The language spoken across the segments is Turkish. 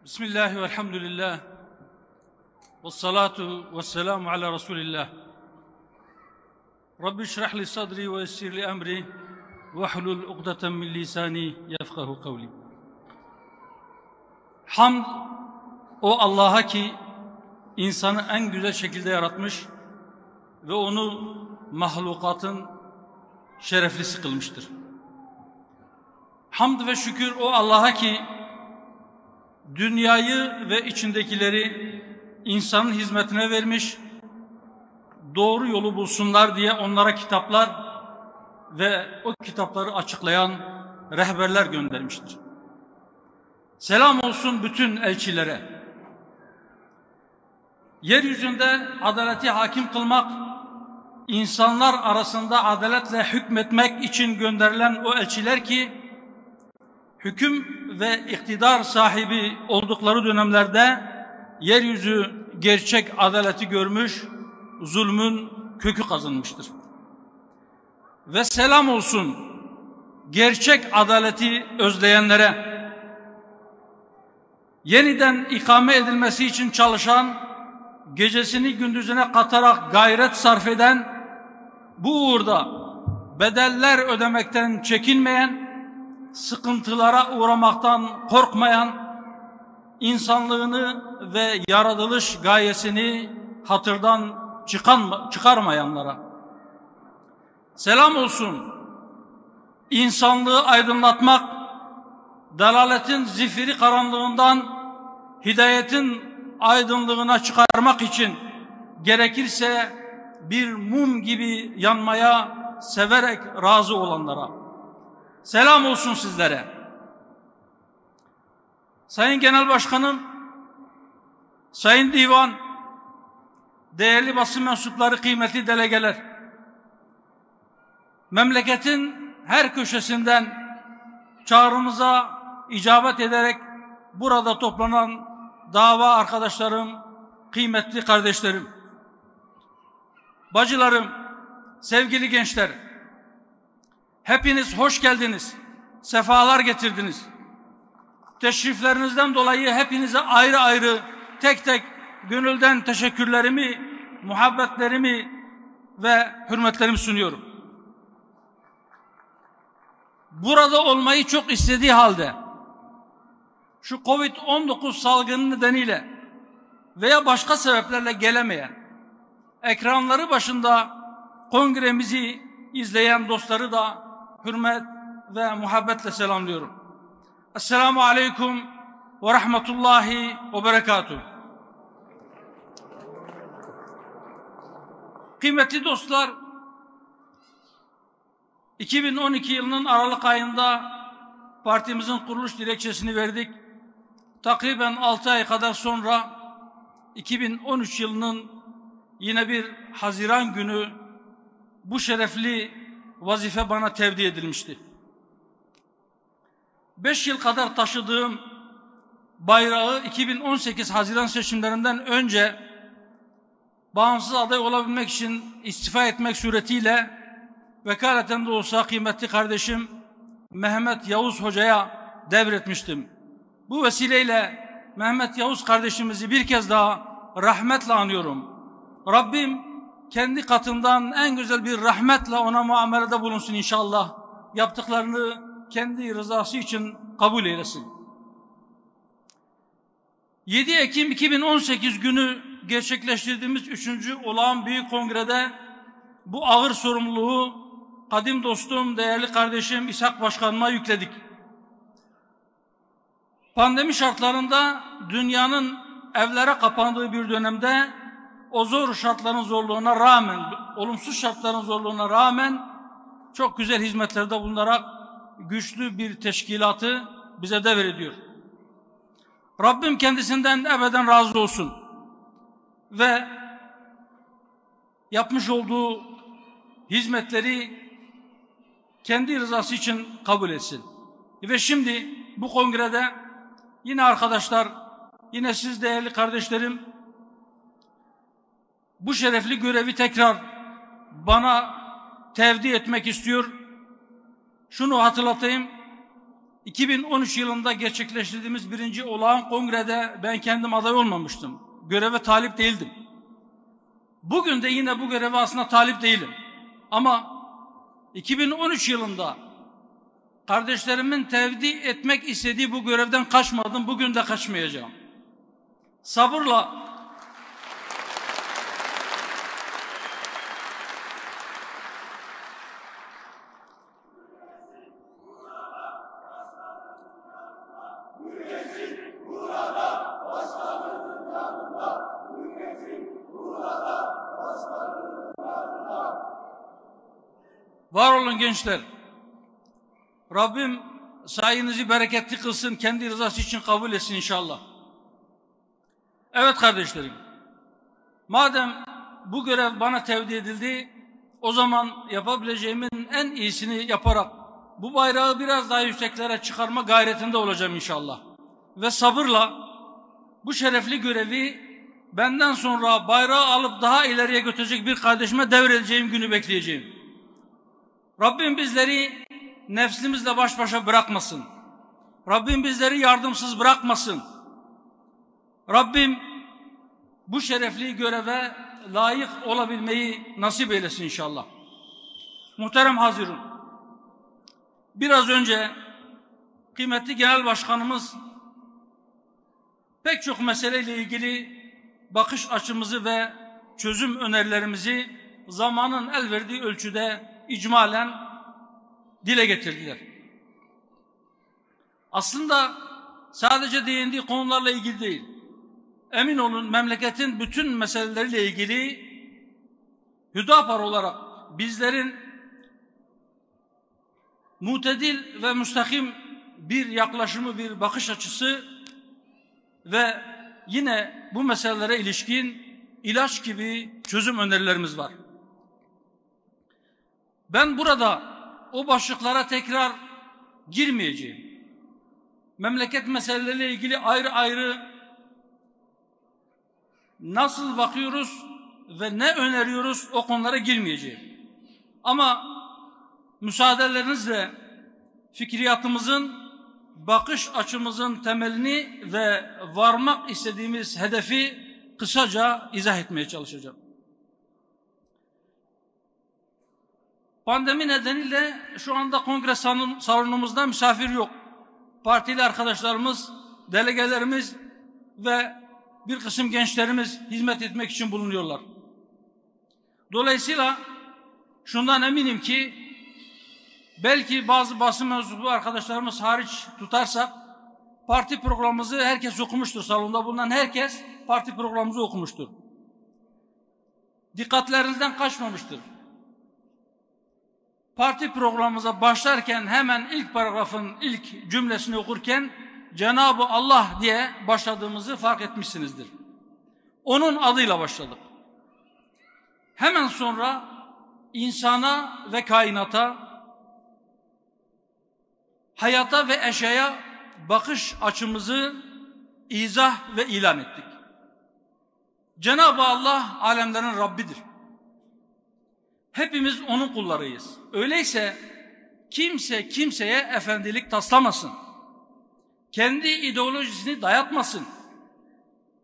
Bismillah ve elhamdülillah ve salatu ve selamu ala Resulillah. Rabbi şrah li sadri ve yessir li emri ve hlul uqdeten min lisani yefkahu kavli. Hamd o Allah'a ki insanı en güzel şekilde yaratmış ve onu mahlukatın şereflisi kılmıştır. Hamd ve şükür o Allah'a ki dünyayı ve içindekileri insanın hizmetine vermiş, doğru yolu bulsunlar diye onlara kitaplar ve o kitapları açıklayan rehberler göndermiştir. Selam olsun bütün elçilere. Yeryüzünde adaleti hakim kılmak, insanlar arasında adaletle hükmetmek için gönderilen o elçiler ki, hüküm ve iktidar sahibi oldukları dönemlerde yeryüzü gerçek adaleti görmüş, zulmün kökü kazınmıştır. Ve selam olsun gerçek adaleti özleyenlere, yeniden ikame edilmesi için çalışan, gecesini gündüzüne katarak gayret sarf eden, bu uğurda bedeller ödemekten çekinmeyen, sıkıntılara uğramaktan korkmayan, insanlığını ve yaratılış gayesini hatırdan çıkarmayanlara selam olsun. İnsanlığı aydınlatmak, dalaletin zifiri karanlığından hidayetin aydınlığına çıkarmak için gerekirse bir mum gibi yanmaya severek razı olanlara selam olsun sizlere. Sayın Genel Başkanım, Sayın Divan, değerli basın mensupları, kıymetli delegeler, memleketin her köşesinden çağrımıza icabet ederek burada toplanan dava arkadaşlarım, kıymetli kardeşlerim, bacılarım, sevgili gençler, hepiniz hoş geldiniz, sefalar getirdiniz. Teşriflerinizden dolayı hepinize ayrı ayrı, tek tek gönülden teşekkürlerimi, muhabbetlerimi ve hürmetlerimi sunuyorum. Burada olmayı çok istediği halde, şu Covid-19 salgını nedeniyle veya başka sebeplerle gelemeyen, ekranları başında kongremizi izleyen dostları da hürmet ve muhabbetle selamlıyorum. Esselamu aleyküm ve rahmetullahi ve berekatuhu. Kıymetli dostlar, 2012 yılının Aralık ayında partimizin kuruluş dilekçesini verdik. Takriben 6 ay kadar sonra 2013 yılının yine bir Haziran günü bu şerefli vazife bana tevdi edilmişti. 5 yıl kadar taşıdığım bayrağı 2018 Haziran seçimlerinden önce bağımsız aday olabilmek için istifa etmek suretiyle vekaleten de olsa kıymetli kardeşim Mehmet Yavuz Hoca'ya devretmiştim. Bu vesileyle Mehmet Yavuz kardeşimizi bir kez daha rahmetle anıyorum. Rabbim kendi katından en güzel bir rahmetle ona muamelede bulunsun inşallah. Yaptıklarını kendi rızası için kabul eylesin. 7 Ekim 2018 günü gerçekleştirdiğimiz 3. Olağan Büyük Kongre'de bu ağır sorumluluğu kadim dostum, değerli kardeşim İshak Başkanıma yükledik. Pandemi şartlarında dünyanın evlere kapandığı bir dönemde o zor şartların zorluğuna rağmen, olumsuz şartların zorluğuna rağmen çok güzel hizmetlerde bulunarak güçlü bir teşkilatı bize devrediyor. Rabbim kendisinden ebeden razı olsun ve yapmış olduğu hizmetleri kendi rızası için kabul etsin. Ve şimdi bu kongrede yine arkadaşlar, yine siz değerli kardeşlerim, bu şerefli görevi tekrar bana tevdi etmek istiyor. Şunu hatırlatayım, 2013 yılında gerçekleştirdiğimiz 1. olağan kongrede ben kendim aday olmamıştım. Göreve talip değildim. Bugün de yine bu göreve aslında talip değilim. Ama 2013 yılında kardeşlerimin tevdi etmek istediği bu görevden kaçmadım. Bugün de kaçmayacağım. Sabırla var olun gençler. Rabbim sayenizi bereketli kılsın, kendi rızası için kabul etsin inşallah. Evet kardeşlerim, madem bu görev bana tevdi edildi, o zaman yapabileceğimin en iyisini yaparak bu bayrağı biraz daha yükseklere çıkarma gayretinde olacağım inşallah. Ve sabırla bu şerefli görevi benden sonra bayrağı alıp daha ileriye götürecek bir kardeşime devredeceğim günü bekleyeceğim. Rabbim bizleri nefsimizle baş başa bırakmasın. Rabbim bizleri yardımsız bırakmasın. Rabbim bu şerefli göreve layık olabilmeyi nasip eylesin inşallah. Muhterem hazirun, biraz önce kıymetli Genel Başkanımız pek çok meseleyle ilgili bakış açımızı ve çözüm önerilerimizi zamanın el verdiği ölçüde icmalen dile getirdiler. Aslında sadece değindiği konularla ilgili değil, emin olun memleketin bütün meseleleriyle ilgili Hüdapar olarak bizlerin mutedil ve müstakim bir yaklaşımı, bir bakış açısı ve yine bu meselelere ilişkin ilaç gibi çözüm önerilerimiz var. Ben burada o başlıklara tekrar girmeyeceğim. Memleket meseleleriyle ilgili ayrı ayrı nasıl bakıyoruz ve ne öneriyoruz o konulara girmeyeceğim. Ama müsaadelerinizle fikriyatımızın, bakış açımızın temelini ve varmak istediğimiz hedefi kısaca izah etmeye çalışacağım. Pandemi nedeniyle şu anda kongre salonumuzda misafir yok. Partili arkadaşlarımız, delegelerimiz ve bir kısım gençlerimiz hizmet etmek için bulunuyorlar. Dolayısıyla şundan eminim ki belki bazı basın mensubu arkadaşlarımız hariç tutarsak parti programımızı herkes okumuştur. Salonda bulunan herkes parti programımızı okumuştur. Dikkatlerinizden kaçmamıştır. Parti programımıza başlarken hemen ilk paragrafın ilk cümlesini okurken Cenab-ı Allah diye başladığımızı fark etmişsinizdir. Onun adıyla başladık. Hemen sonra insana ve kainata, hayata ve eşyaya bakış açımızı izah ve ilan ettik. Cenab-ı Allah alemlerin Rabbidir. Hepimiz onun kullarıyız. Öyleyse kimse kimseye efendilik taslamasın. Kendi ideolojisini dayatmasın.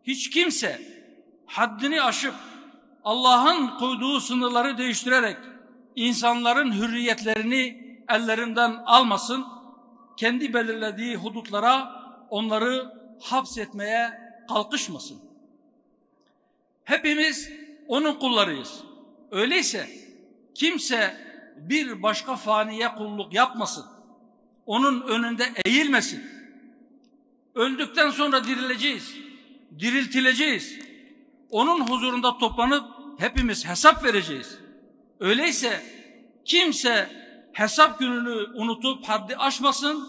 Hiç kimse haddini aşıp Allah'ın koyduğu sınırları değiştirerek insanların hürriyetlerini ellerinden almasın. Kendi belirlediği hudutlara onları hapsetmeye kalkışmasın. Hepimiz onun kullarıyız. Öyleyse kimse bir başka faniye kulluk yapmasın. Onun önünde eğilmesin. Öldükten sonra dirileceğiz. Diriltileceğiz. Onun huzurunda toplanıp hepimiz hesap vereceğiz. Öyleyse kimse hesap gününü unutup haddi aşmasın,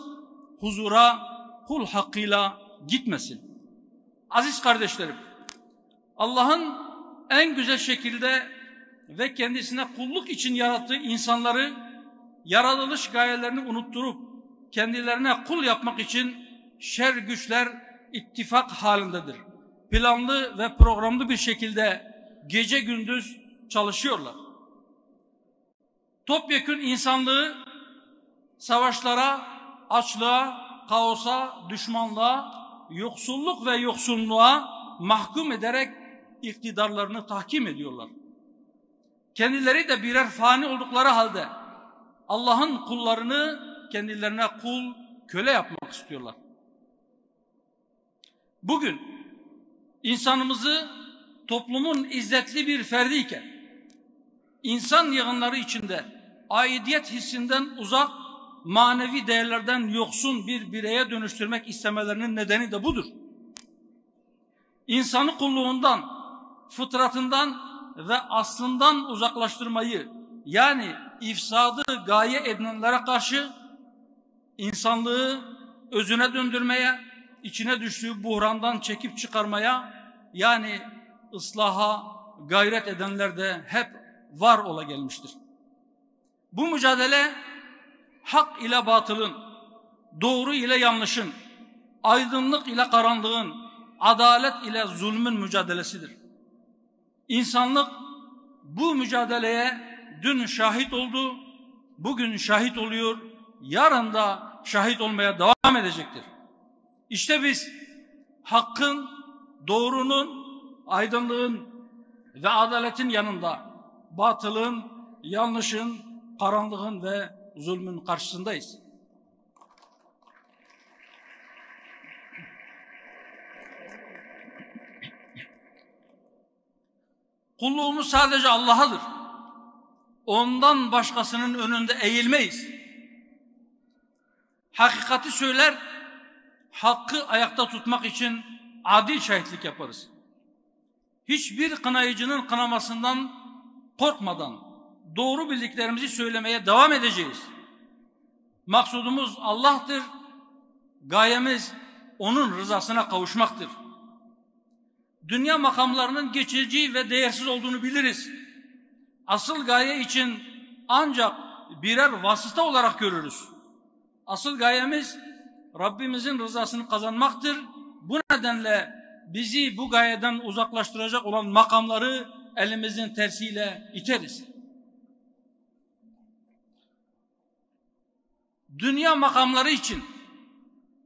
huzura kul hakkıyla gitmesin. Aziz kardeşlerim, Allah'ın en güzel şekilde ve kendisine kulluk için yarattığı insanları yaratılış gayelerini unutturup kendilerine kul yapmak için şer güçler ittifak halindedir. Planlı ve programlı bir şekilde gece gündüz çalışıyorlar. Topyekün insanlığı savaşlara, açlığa, kaosa, düşmanlığa, yoksulluk ve yoksunluğa mahkum ederek iktidarlarını tahkim ediyorlar. Kendileri de birer fani oldukları halde Allah'ın kullarını kendilerine kul, köle yapmak istiyorlar. Bugün insanımızı toplumun izzetli bir ferdiyken, insan yığınları içinde aidiyet hissinden uzak, manevi değerlerden yoksun bir bireye dönüştürmek istemelerinin nedeni de budur. İnsanı kulluğundan, fıtratından ve aslından uzaklaştırmayı, yani ifsadı gaye edinenlere karşı insanlığı özüne döndürmeye, içine düştüğü buhrandan çekip çıkarmaya, yani ıslaha gayret edenler de hep var ola gelmiştir. Bu mücadele hak ile batılın, doğru ile yanlışın, aydınlık ile karanlığın, adalet ile zulmün mücadelesidir. İnsanlık bu mücadeleye dün şahit oldu, bugün şahit oluyor, yarın da şahit olmaya devam edecektir. İşte biz hakkın, doğrunun, aydınlığın ve adaletin yanında batılın, yanlışın, karanlığın ve zulmün karşısındayız. Kulluğumuz sadece Allah'adır. Ondan başkasının önünde eğilmeyiz. Hakikati söyler, hakkı ayakta tutmak için adil şahitlik yaparız. Hiçbir kınayıcının kınamasından korkmadan doğru bildiklerimizi söylemeye devam edeceğiz. Maksudumuz Allah'tır, gayemiz onun rızasına kavuşmaktır. Dünya makamlarının geçici ve değersiz olduğunu biliriz. Asıl gaye için ancak birer vasıta olarak görürüz. Asıl gayemiz Rabbimizin rızasını kazanmaktır. Bu nedenle bizi bu gayeden uzaklaştıracak olan makamları elimizin tersiyle iteriz. Dünya makamları için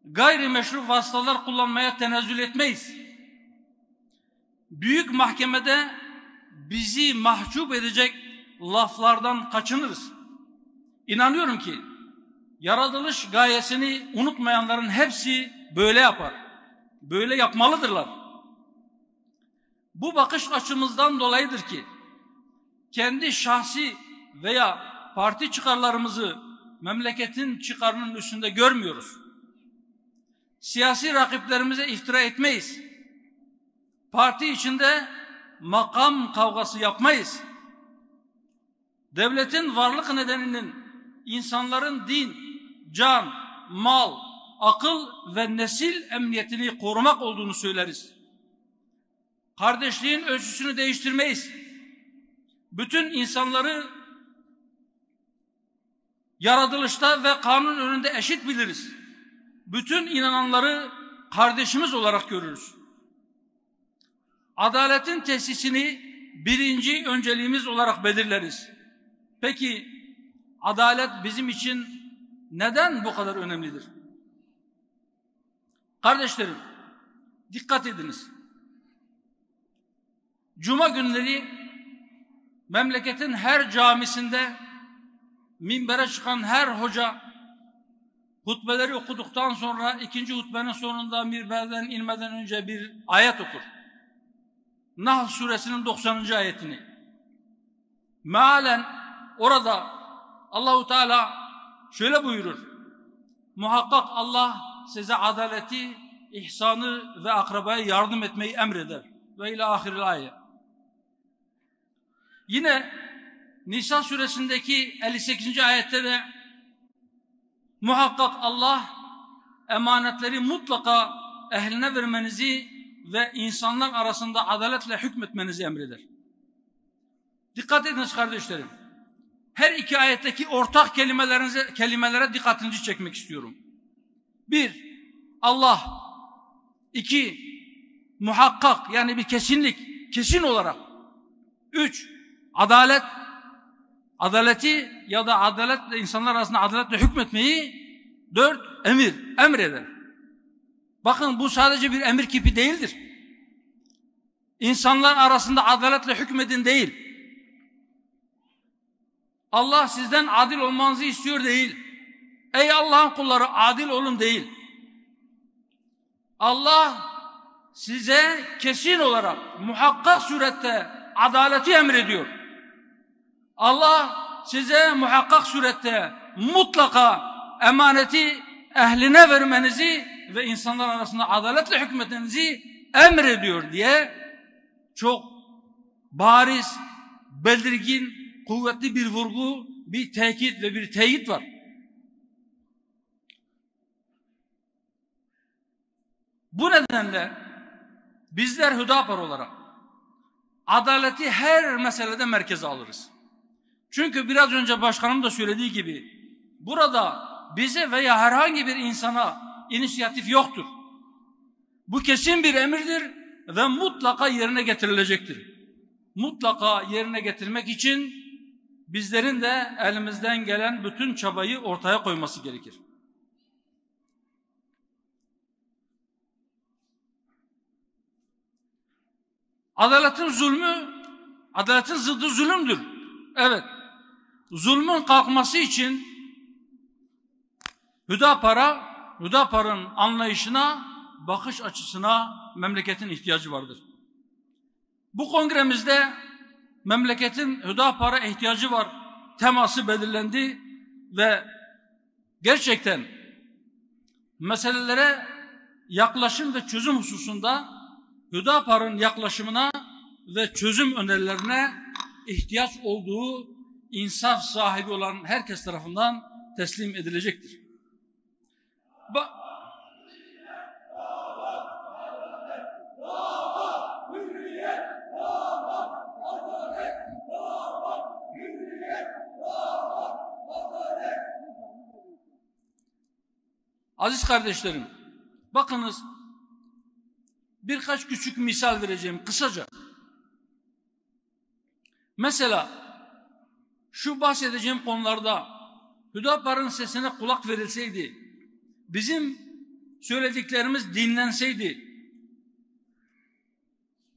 gayrimeşru vasıtalar kullanmaya tenezzül etmeyiz. Büyük mahkemede bizi mahcup edecek laflardan kaçınırız. İnanıyorum ki yaratılış gayesini unutmayanların hepsi böyle yapar. Böyle yapmalıdırlar. Bu bakış açımızdan dolayıdır ki kendi şahsi veya parti çıkarlarımızı memleketin çıkarının üstünde görmüyoruz. Siyasi rakiplerimize iftira etmeyiz. Parti içinde makam kavgası yapmayız. Devletin varlık nedeninin insanların din, can, mal, akıl ve nesil emniyetini korumak olduğunu söyleriz. Kardeşliğin ölçüsünü değiştirmeyiz. Bütün insanları yaratılışta ve kanun önünde eşit biliriz. Bütün inananları kardeşimiz olarak görürüz. Adaletin tesisini birinci önceliğimiz olarak belirleriz. Peki adalet bizim için neden bu kadar önemlidir? Kardeşlerim, dikkat ediniz. Cuma günleri memleketin her camisinde minbere çıkan her hoca hutbeleri okuduktan sonra ikinci hutbenin sonunda minberden inmeden önce bir ayet okur. Nahl suresinin 90. ayetini. Mealen orada Allahu Teala şöyle buyurur. Muhakkak Allah size adaleti, ihsanı ve akrabaya yardım etmeyi emreder. Ve ila ahiril ayet. Yine Nisa suresindeki 58. ayette de muhakkak Allah emanetleri mutlaka ehline vermenizi ve insanlar arasında adaletle hükmetmenizi emreder. Dikkat ediniz kardeşlerim. Her iki ayetteki ortak kelimelere dikkatinizi çekmek istiyorum. 1. Allah. 2. Muhakkak, yani bir kesinlik, kesin olarak. 3. Adalet. Adaleti ya da adaletle insanlar arasında adaletle hükmetmeyi 4. Emreder. Bakın bu sadece bir emir kipi değildir. İnsanlar arasında adaletle hükmedin değil. Allah sizden adil olmanızı istiyor değil. Ey Allah'ın kulları adil olun değil. Allah size kesin olarak muhakkak surette adaleti emrediyor. Allah size muhakkak surette mutlaka emaneti ehline vermenizi ve insanlar arasında adaletle hükmetmenizi emrediyor diye çok bariz, belirgin, kuvvetli bir vurgu, bir tekit ve bir teyit var. Bu nedenle bizler Hüdapar olarak adaleti her meselede merkeze alırız. Çünkü biraz önce başkanım da söylediği gibi burada bize veya herhangi bir insana inisiyatif yoktur. Bu kesin bir emirdir ve mutlaka yerine getirilecektir. Mutlaka yerine getirmek için bizlerin de elimizden gelen bütün çabayı ortaya koyması gerekir. Adaletin zıddı zulümdür. Evet, zulmün kalkması için Hüdapar'ın anlayışına, bakış açısına memleketin ihtiyacı vardır. Bu kongremizde memleketin Hüdapar'a ihtiyacı var teması belirlendi ve gerçekten meselelere yaklaşım ve çözüm hususunda Hüdapar'ın yaklaşımına ve çözüm önerilerine ihtiyaç olduğu insaf sahibi olan herkes tarafından teslim edilecektir. Aziz kardeşlerim, bakınız birkaç küçük misal vereceğim kısaca. Mesela şu bahsedeceğim konularda Hüdapar'ın sesine kulak verilseydi, bizim söylediklerimiz dinlenseydi,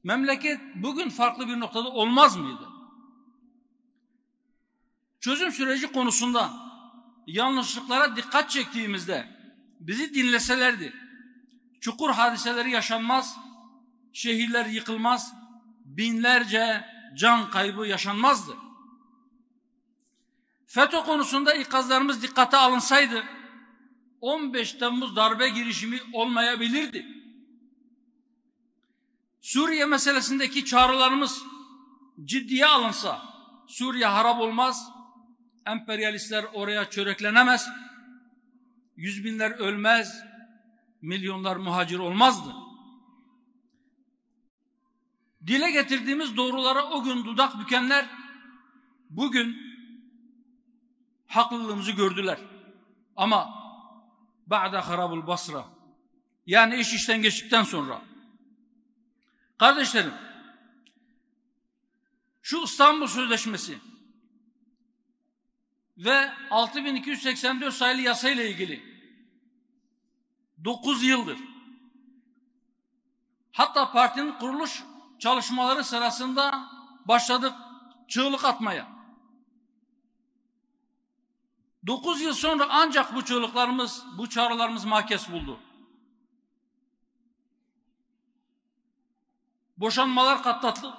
memleket bugün farklı bir noktada olmaz mıydı? Çözüm süreci konusunda yanlışlıklara dikkat çektiğimizde bizi dinleselerdi, çukur hadiseleri yaşanmaz, şehirler yıkılmaz, binlerce can kaybı yaşanmazdı. FETÖ konusunda ikazlarımız dikkate alınsaydı 15 Temmuz darbe girişimi olmayabilirdi. Suriye meselesindeki çağrılarımız ciddiye alınsa Suriye harap olmaz, emperyalistler oraya çöreklenemez, yüz binler ölmez, milyonlar muhacir olmazdı. Dile getirdiğimiz doğrulara o gün dudak bükenler bugün haklılığımızı gördüler. Ama ba'de harabul basra, yani iş işten geçtikten sonra, kardeşlerim, şu İstanbul Sözleşmesi ve 6284 sayılı yasayla ilgili 9 yıldır, hatta partinin kuruluş çalışmaları sırasında başladık çığlık atmaya. 9 yıl sonra ancak bu çığlıklarımız, bu çağrılarımız makes buldu. Boşanmalar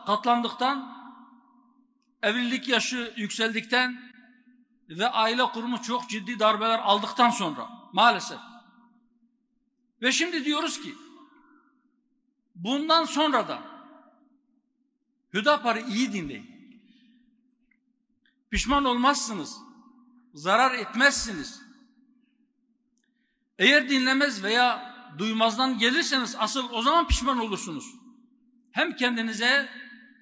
katlandıktan, evlilik yaşı yükseldikten ve aile kurumu çok ciddi darbeler aldıktan sonra maalesef. Ve şimdi diyoruz ki bundan sonra da Hüdapar'ı iyi dinleyin. Pişman olmazsınız. Zarar etmezsiniz. Eğer dinlemez veya duymazdan gelirseniz asıl o zaman pişman olursunuz. Hem kendinize,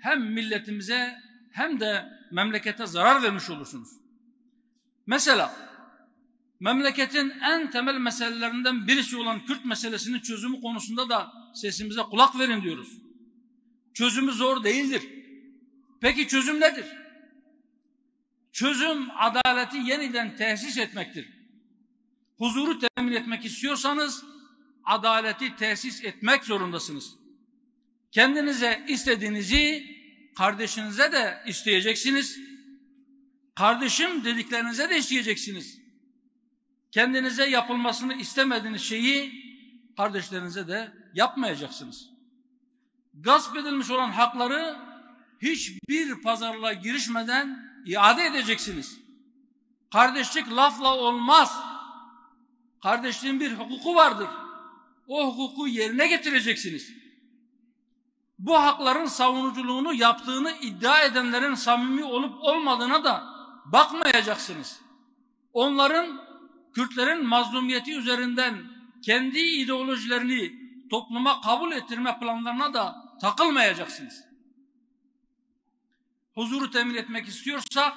hem milletimize, hem de memlekete zarar vermiş olursunuz. Mesela memleketin en temel meselelerinden birisi olan Kürt meselesinin çözümü konusunda da sesimize kulak verin diyoruz. Çözümü zor değildir. Peki çözüm nedir? Çözüm adaleti yeniden tesis etmektir. Huzuru temin etmek istiyorsanız adaleti tesis etmek zorundasınız. Kendinize istediğinizi kardeşinize de isteyeceksiniz. Kardeşim dediklerinize de isteyeceksiniz. Kendinize yapılmasını istemediğiniz şeyi kardeşlerinize de yapmayacaksınız. Gasp edilmiş olan hakları hiçbir pazarlığa girişmeden iade edeceksiniz. Kardeşlik lafla olmaz. Kardeşliğin bir hukuku vardır. O hukuku yerine getireceksiniz. Bu hakların savunuculuğunu yaptığını iddia edenlerin samimi olup olmadığına da bakmayacaksınız. Onların Kürtlerin mazlumiyeti üzerinden kendi ideolojilerini topluma kabul ettirme planlarına da takılmayacaksınız. Huzuru temin etmek istiyorsak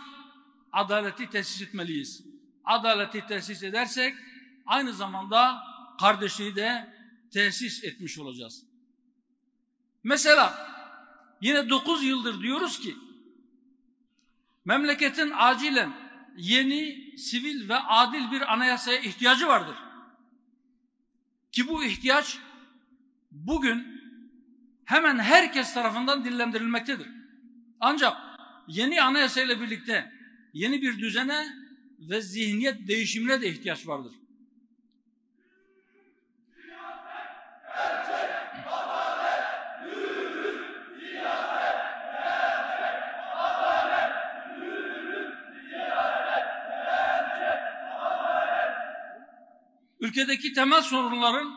adaleti tesis etmeliyiz. Adaleti tesis edersek aynı zamanda kardeşliği de tesis etmiş olacağız. Mesela yine 9 yıldır diyoruz ki memleketin acilen yeni, sivil ve adil bir anayasaya ihtiyacı vardır. Ki bu ihtiyaç bugün hemen herkes tarafından dillendirilmektedir. Ancak yeni anayasa ile birlikte yeni bir düzene ve zihniyet değişimine de ihtiyaç vardır. Ülkedeki temel sorunların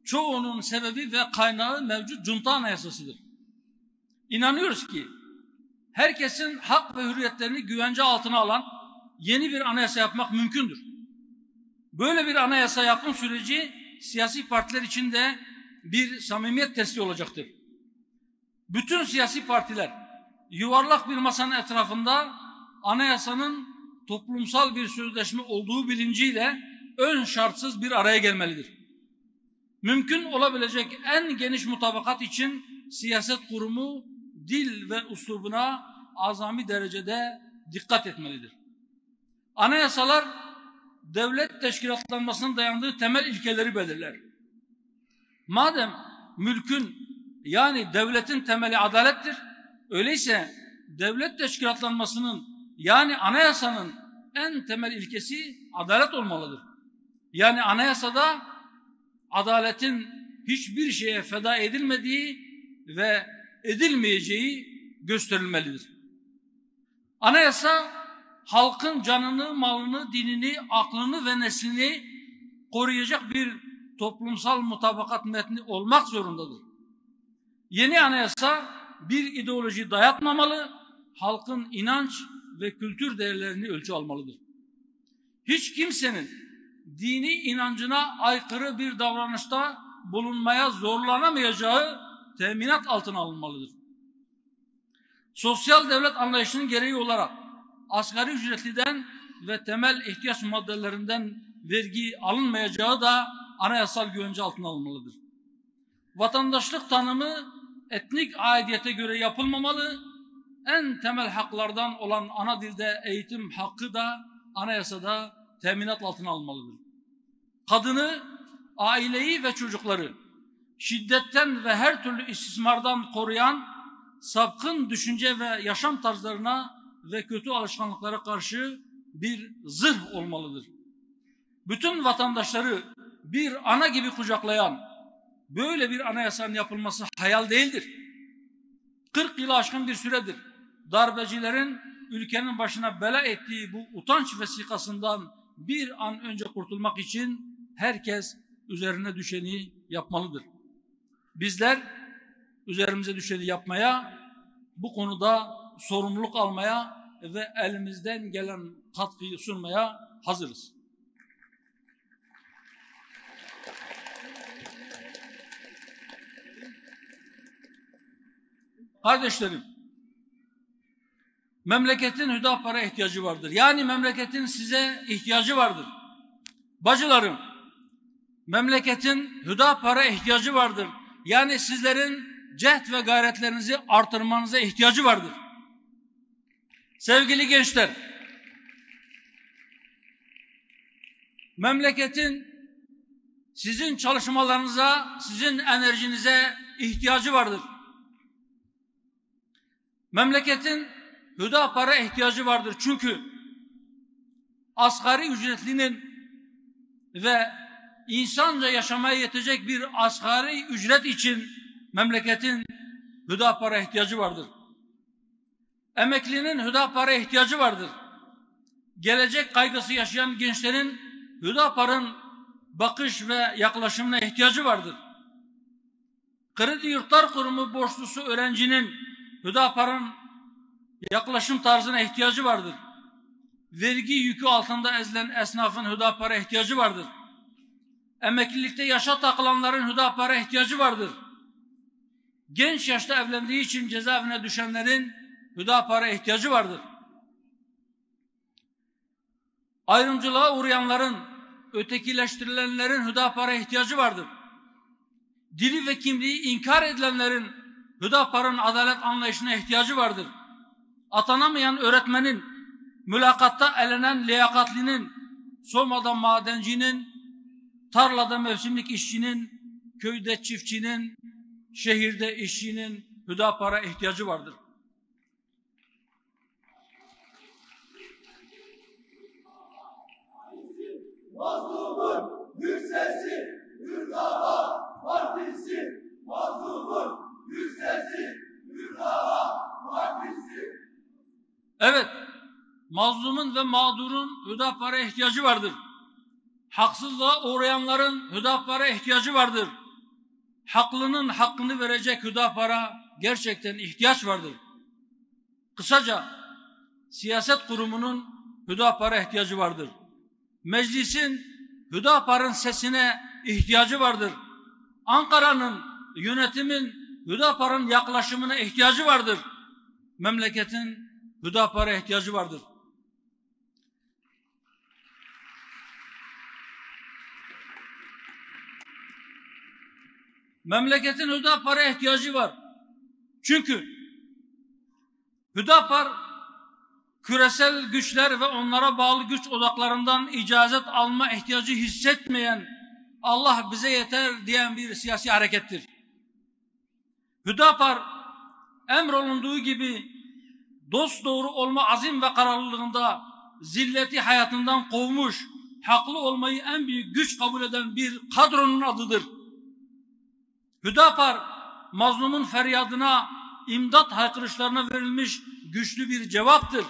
çoğunun sebebi ve kaynağı mevcut junta anayasasıdır. İnanıyoruz ki herkesin hak ve hürriyetlerini güvence altına alan yeni bir anayasa yapmak mümkündür. Böyle bir anayasa yapım süreci siyasi partiler için de bir samimiyet testi olacaktır. Bütün siyasi partiler yuvarlak bir masanın etrafında anayasanın toplumsal bir sözleşme olduğu bilinciyle ön şartsız bir araya gelmelidir. Mümkün olabilecek en geniş mutabakat için siyaset kurumu dil ve üslubuna azami derecede dikkat etmelidir. Anayasalar devlet teşkilatlanmasının dayandığı temel ilkeleri belirler. Madem mülkün yani devletin temeli adalettir, öyleyse devlet teşkilatlanmasının yani anayasanın en temel ilkesi adalet olmalıdır. Yani anayasada adaletin hiçbir şeye feda edilmediği ve edilmeyeceği gösterilmelidir. Anayasa halkın canını, malını, dinini, aklını ve neslini koruyacak bir toplumsal mutabakat metni olmak zorundadır. Yeni anayasa bir ideoloji dayatmamalı, halkın inanç ve kültür değerlerini ölçü almalıdır. Hiç kimsenin dini inancına aykırı bir davranışta bulunmaya zorlanamayacağı teminat altına alınmalıdır. Sosyal devlet anlayışının gereği olarak asgari ücretliden ve temel ihtiyaç maddelerinden vergi alınmayacağı da anayasal güvence altına alınmalıdır. Vatandaşlık tanımı etnik aidiyete göre yapılmamalı, en temel haklardan olan ana dilde eğitim hakkı da anayasada teminat altına alınmalıdır. Kadını, aileyi ve çocukları şiddetten ve her türlü istismardan koruyan sapkın düşünce ve yaşam tarzlarına ve kötü alışkanlıklara karşı bir zırh olmalıdır. Bütün vatandaşları bir ana gibi kucaklayan böyle bir anayasanın yapılması hayal değildir. 40 yılı aşkın bir süredir darbecilerin ülkenin başına bela ettiği bu utanç vesikasından bir an önce kurtulmak için herkes üzerine düşeni yapmalıdır. Bizler üzerimize düşeni yapmaya, bu konuda sorumluluk almaya ve elimizden gelen katkıyı sunmaya hazırız. Kardeşlerim, memleketin Hüdapar'a ihtiyacı vardır. Yani memleketin size ihtiyacı vardır. Bacılarım, memleketin Hüdapar'a ihtiyacı vardır. Yani sizlerin cehd ve gayretlerinizi artırmanıza ihtiyacı vardır. Sevgili gençler, Memleketin sizin çalışmalarınıza, sizin enerjinize ihtiyacı vardır. Memleketin Hüdapar'a ihtiyacı vardır. Çünkü asgari ücretlinin ve insanca yaşamaya yetecek bir asgari ücret için memleketin Hüdapar'a ihtiyacı vardır. Emeklinin Hüdapar'a ihtiyacı vardır. Gelecek kaygısı yaşayan gençlerin Hüdapar'ın bakış ve yaklaşımına ihtiyacı vardır. Kredi Yurtlar Kurumu borçlusu öğrencinin Hüdapar'ın yaklaşım tarzına ihtiyacı vardır. Vergi yükü altında ezilen esnafın Hüdapar'a ihtiyacı vardır. Emeklilikte yaşa takılanların Hüdapar'a ihtiyacı vardır. Genç yaşta evlendiği için cezaevine düşenlerin Hüdapar'a ihtiyacı vardır. Ayrımcılığa uğrayanların, ötekileştirilenlerin Hüdapar'a ihtiyacı vardır. Dili ve kimliği inkar edilenlerin Hüdapar'ın adalet anlayışına ihtiyacı vardır. Atanamayan öğretmenin, mülakatta elenen liyakatlinin, Soma'da madencinin, tarlada mevsimlik işçinin, köyde çiftçinin, şehirde işçinin Hüdapar'a ihtiyacı vardır. Mazlumun yüksesi, Hüdapar Partisi. Mazlumun yüksesi, Hüdapar Partisi. Evet, mazlumun ve mağdurun Hüdapar'a ihtiyacı vardır. Haksızlığa uğrayanların Hüdapar'a ihtiyacı vardır. Haklının hakkını verecek Hüdapar'a gerçekten ihtiyaç vardır. Kısaca siyaset kurumunun Hüdapar'a ihtiyacı vardır. Meclisin Hüdapar'ın sesine ihtiyacı vardır. Ankara'nın, yönetimin Hüdapar'ın yaklaşımına ihtiyacı vardır. Memleketin Hüdapar'a ihtiyacı vardır. Memleketin Hüdapar'a ihtiyacı var. Çünkü Hüdapar küresel güçler ve onlara bağlı güç odaklarından icazet alma ihtiyacı hissetmeyen, Allah bize yeter diyen bir siyasi harekettir. Hüdapar emrolunduğu gibi dosdoğru olma azim ve kararlılığında zilleti hayatından kovmuş, haklı olmayı en büyük güç kabul eden bir kadronun adıdır. Hüdapar mazlumun feryadına, imdat haykırışlarına verilmiş güçlü bir cevaptır.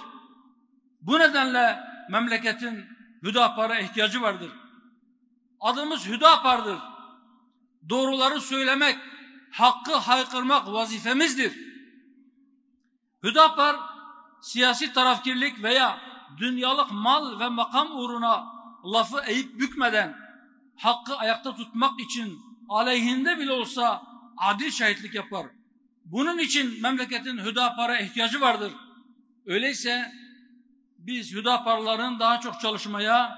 Bu nedenle memleketin Hüdapar'a ihtiyacı vardır. Adımız Hüdapar'dır. Doğruları söylemek, hakkı haykırmak vazifemizdir. Hüdapar, siyasi tarafkirlik veya dünyalık mal ve makam uğruna lafı eğip bükmeden, hakkı ayakta tutmak için aleyhinde bile olsa adil şahitlik yapar. Bunun için memleketin Hüdapar'a ihtiyacı vardır. Öyleyse biz Hüdaparların daha çok çalışmaya,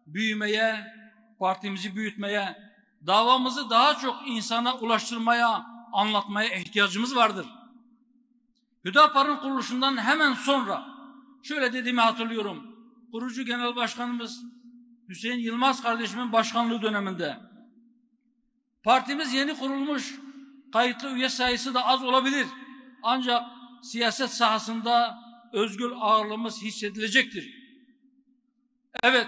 büyümeye, partimizi büyütmeye, davamızı daha çok insana ulaştırmaya, anlatmaya ihtiyacımız vardır. Hüdapar'ın kuruluşundan hemen sonra şöyle dediğimi hatırlıyorum. Kurucu Genel Başkanımız Hüseyin Yılmaz kardeşimin başkanlığı döneminde partimiz yeni kurulmuş, kayıtlı üye sayısı da az olabilir. Ancak siyaset sahasında özgür ağırlığımız hissedilecektir. Evet,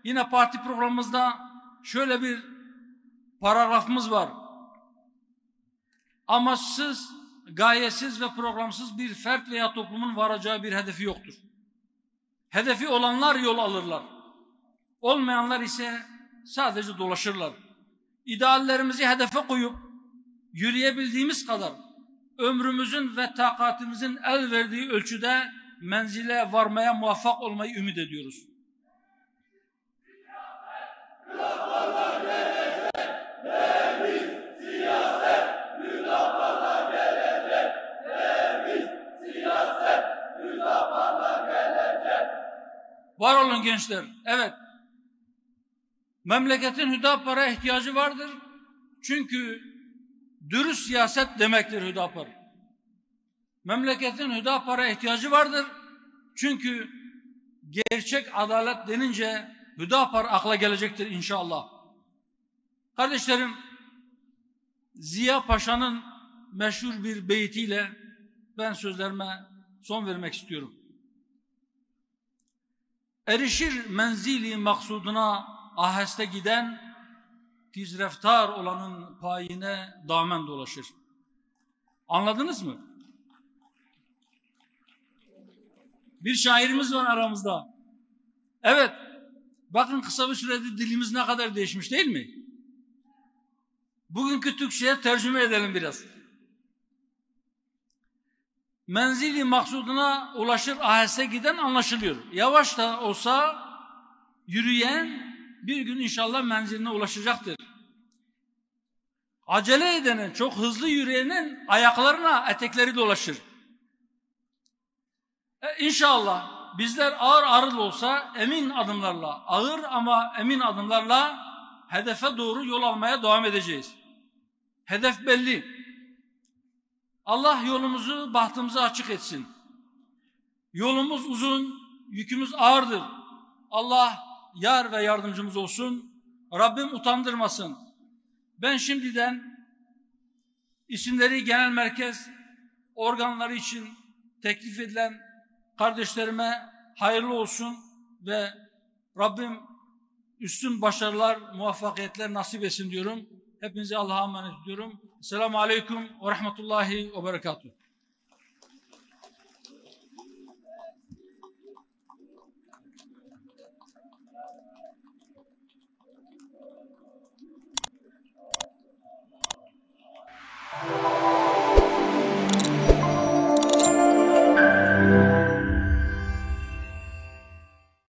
yine parti programımızda şöyle bir paragrafımız var. Amaçsız, gayesiz ve programsız bir fert veya toplumun varacağı bir hedefi yoktur. Hedefi olanlar yol alırlar. Olmayanlar ise sadece dolaşırlar. İdeallerimizi hedefe koyup yürüyebildiğimiz kadar ömrümüzün ve takatimizin el verdiği ölçüde menzile varmaya muvaffak olmayı ümit ediyoruz. Var olun gençler. Evet. Memleketin Hüdapar'a ihtiyacı vardır. Çünkü dürüst siyaset demektir Hüdapar. Memleketin Hüdapar'a ihtiyacı vardır. Çünkü gerçek adalet denince Hüdapar akla gelecektir inşallah. Kardeşlerim, Ziya Paşa'nın meşhur bir beytiyle ben sözlerime son vermek istiyorum. Erişir menzili maksuduna aheste giden, tizreftar olanın payine damen dolaşır. Anladınız mı? Bir şairimiz var aramızda. Evet, bakın kısa bir sürede dilimiz ne kadar değişmiş değil mi? Bugünkü Türkçe'ye tercüme edelim biraz. Menzili maksuduna ulaşır aheste giden anlaşılıyor. Yavaş da olsa yürüyen bir gün inşallah menziline ulaşacaktır. Acele edenin, çok hızlı yürüyenin ayaklarına etekleri dolaşır. İnşallah bizler ağır ağır olsa emin adımlarla, ağır ama emin adımlarla hedefe doğru yol almaya devam edeceğiz. Hedef belli. Allah yolumuzu, bahtımızı açık etsin. Yolumuz uzun, yükümüz ağırdır. Allah yar ve yardımcımız olsun. Rabbim utandırmasın. Ben şimdiden isimleri genel merkez organları için teklif edilen kardeşlerime hayırlı olsun ve Rabbim üstün başarılar, muvaffakiyetler nasip etsin diyorum. Hepinize Allah'a emanet ediyorum. Selamun Aleyküm ve Rahmetullahi ve Berekatuhu.